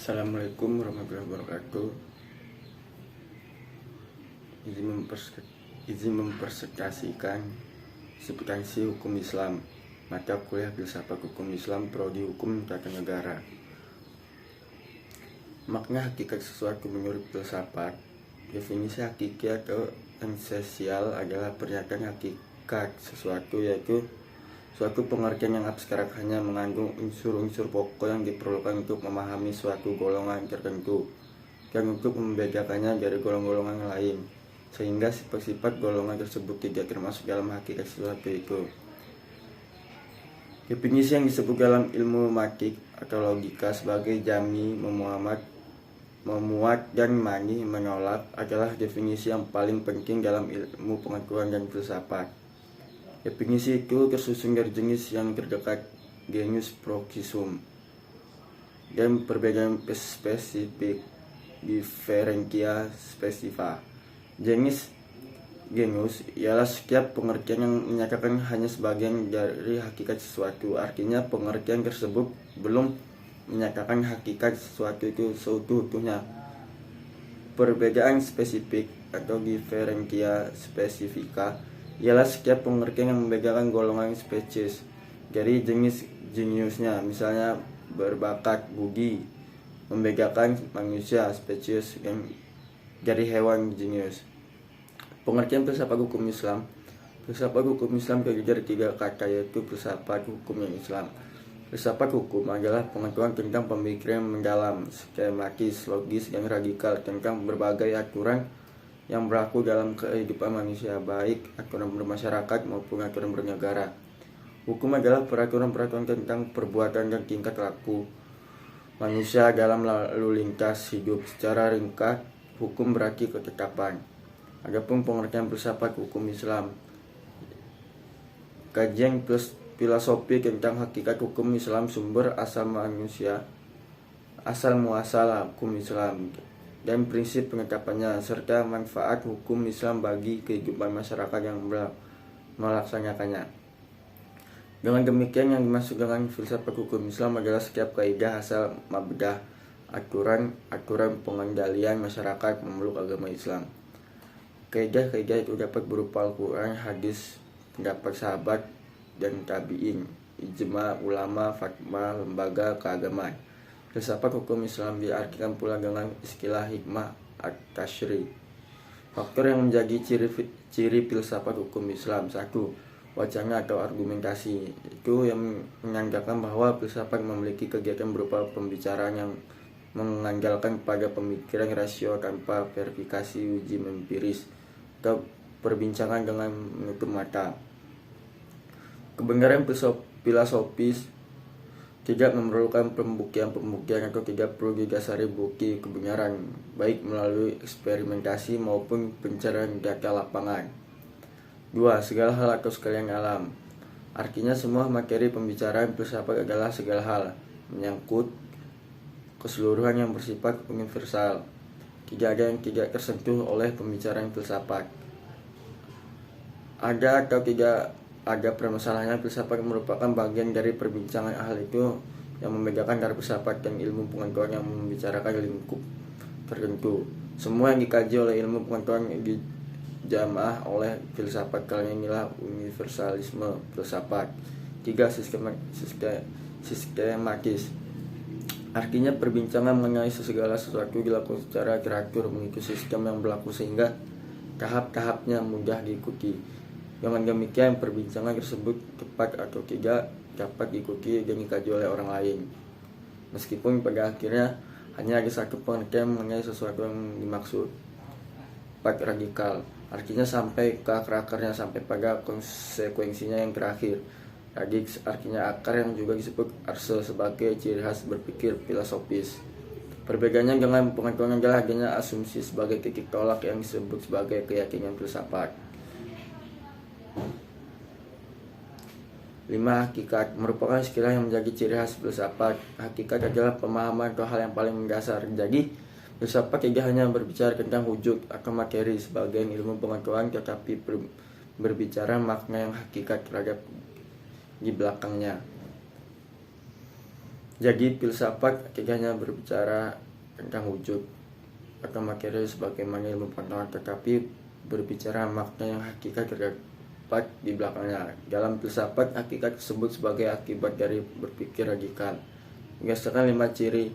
Assalamualaikum warahmatullahi wabarakatuh. Izin mempresentasikan substansi hukum Islam mata kuliah filsafat hukum Islam prodi hukum tata negara. Makna hakikat sesuatu menurut filsafat. Definisi hakikat atau esensial adalah pernyataan hakikat sesuatu, yaitu suatu pengertian yang abstrak hanya mengandung unsur-unsur pokok yang diperlukan untuk memahami suatu golongan tertentu dan untuk membedakannya dari golongan-golongan lain, sehingga sifat-sifat golongan tersebut tidak termasuk dalam hakikat sesuatu itu. Definisi yang disebut dalam ilmu matematik atau logika sebagai jami, memuat dan mani, menolak adalah definisi yang paling penting dalam ilmu pengetahuan dan filsafat. Definisi itu tersusun dari jenis yang terdekat, genus proximum, dan perbedaan spesifik, differentia specifica. Genus ialah setiap pengertian yang menyatakan hanya sebagian dari hakikat sesuatu. Artinya pengertian tersebut belum menyatakan hakikat sesuatu itu seutuhnya. Perbedaan spesifik atau differentia specifica ialah setiap pengertian yang membedakan golongan spesies dari jenisnya, misalnya berbakat, budi, membedakan manusia spesies dari hewan jenius. Pengertian filsafat hukum Islam. Filsafat hukum Islam terdiri dari 3 kata, yaitu filsafat hukum yang Islam. Filsafat hukum adalah pengetahuan tentang pemikiran yang mendalam, skematis, logis, dan radikal tentang berbagai aturan yang berlaku dalam kehidupan manusia, baik aturan bermasyarakat maupun aturan bernegara. Hukum adalah peraturan-peraturan tentang perbuatan dan tingkah laku manusia dalam lalu lintas hidup. Secara ringkas, hukum berarti ketetapan. Adapun pengertian filsafat hukum Islam, kajian filosofi tentang hakikat hukum Islam, sumber asal manusia, asal muasal hukum Islam, dan prinsip penetapannya, serta manfaat hukum Islam bagi kehidupan masyarakat yang melaksanakannya. Dengan demikian, yang dimaksud dengan filsafat hukum Islam adalah setiap kaidah asal mabdah, aturan pengendalian masyarakat memeluk agama Islam. Kaidah-kaidah itu dapat berupa Al-Quran, hadis, pendapat sahabat dan tabi'in, ijma ulama, fatwa lembaga keagamaan. Filsafat hukum Islam diartikan pula dengan istilah hikmah at-tashri. Faktor yang menjadi ciri filsafat hukum Islam: 1. Wacana atau argumentasi, itu yang menandakan bahwa filsafat memiliki kegiatan berupa pembicaraan yang mengandalkan pada pemikiran rasio tanpa verifikasi uji empiris atau perbincangan dengan menutup mata. Kebenaran filosofis tidak memerlukan pembuktian atau tidak perlu didasari bukti kebenaran, baik melalui eksperimentasi maupun pencarian data lapangan. 2. Segala hal atau sekalian alam. Artinya semua materi pembicaraan filsafat adalah segala hal, menyangkut keseluruhan yang bersifat universal. Tidak ada yang tidak tersentuh oleh pembicaraan filsafat. Ada atau tidak ada permasalahan, filsafat merupakan bagian dari perbincangan hal itu yang membedakan dari filsafat dan ilmu pengetahuan yang membicarakan lingkup tertentu. Semua yang dikaji oleh ilmu pengetahuan dijamaah oleh filsafat. Kalian inilah universalisme filsafat. 3. Sistematis. Artinya perbincangan mengenai segala sesuatu dilakukan secara teratur mengikuti sistem yang berlaku sehingga tahap-tahapnya mudah diikuti. Dengan demikian, perbincangan tersebut tepat atau tidak dapat diikuti dan dikaji oleh orang lain, meskipun pada akhirnya hanya ada satu pengertian mengenai sesuatu yang dimaksud. 4. Radikal. Artinya sampai ke akar-akarnya, sampai pada konsekuensinya yang terakhir. Radix artinya akar, yang juga disebut arse sebagai ciri khas berpikir filosofis. Perbedaannya dengan pengetahuan adalah adanya asumsi sebagai titik tolak yang disebut sebagai keyakinan filsafat. 5. Hakikat merupakan istilah yang menjadi ciri khas filsafat. Hakikat adalah pemahaman atau hal yang paling mendasar. Jadi, filsafat tidak hanya berbicara tentang wujud atau materi sebagai ilmu pengetahuan, tetapi berbicara makna yang hakikat terhadap di belakangnya. Jadi filsafat hakikatnya berbicara tentang wujud atau materi sebagaimana ilmu pengetahuan, tetapi berbicara makna yang hakikat terdapat di belakangnya. Dalam filsafat, hakikat disebut sebagai akibat dari berpikir radikal. Berdasarkan 5 ciri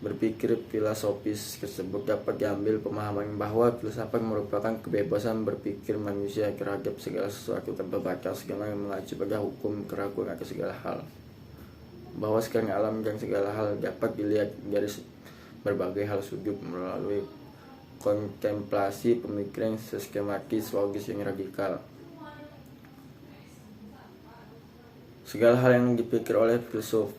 berpikir filosofis tersebut dapat diambil pemahaman bahwa filsafat merupakan kebebasan berpikir manusia terhadap segala sesuatu tanpa batas, dengan mengacu pada hukum keraguan akan segala hal, bahwa sekarang alam dan segala hal dapat dilihat dari berbagai hal sudut melalui kontemplasi pemikiran sistematis logis yang radikal. Segala hal yang dipikir oleh filsuf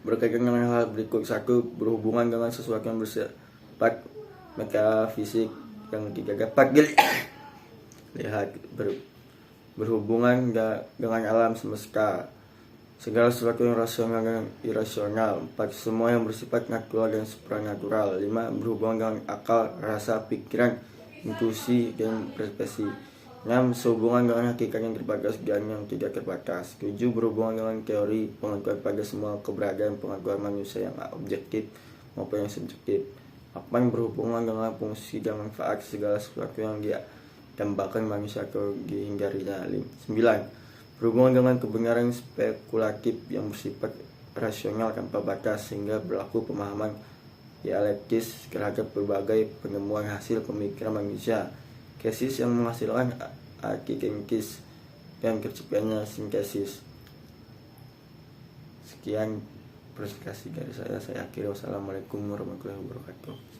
berkaitan dengan hal berikut: 1. Berhubungan dengan sesuatu yang bersifat metafisik yang tidak dapat dilihat, berhubungan dengan alam semesta, segala sesuatu yang rasional dan irasional. 4. Semua yang bersifat natural dan supranatural. 5. Berhubungan dengan akal, rasa, pikiran, intuisi, dan persepsi. 6. Sehubungan dengan hakikat yang terbatas dan yang tidak terbatas. 7. Berhubungan dengan teori pengetahuan pada semua keberadaan pengetahuan manusia yang objektif maupun yang subjektif. 8. Berhubungan dengan fungsi dan manfaat segala sesuatu yang ditambahkan manusia atau dihindarinya. 9. Berhubungan dengan kebenaran spekulatif yang bersifat rasional tanpa batas, sehingga berlaku pemahaman dialektis terhadap berbagai penemuan hasil pemikiran manusia. Tesis yang menghasilkan antitesis dan terciptanya sintesis. Sekian presentasi dari saya akhiri. Wassalamualaikum warahmatullahi wabarakatuh.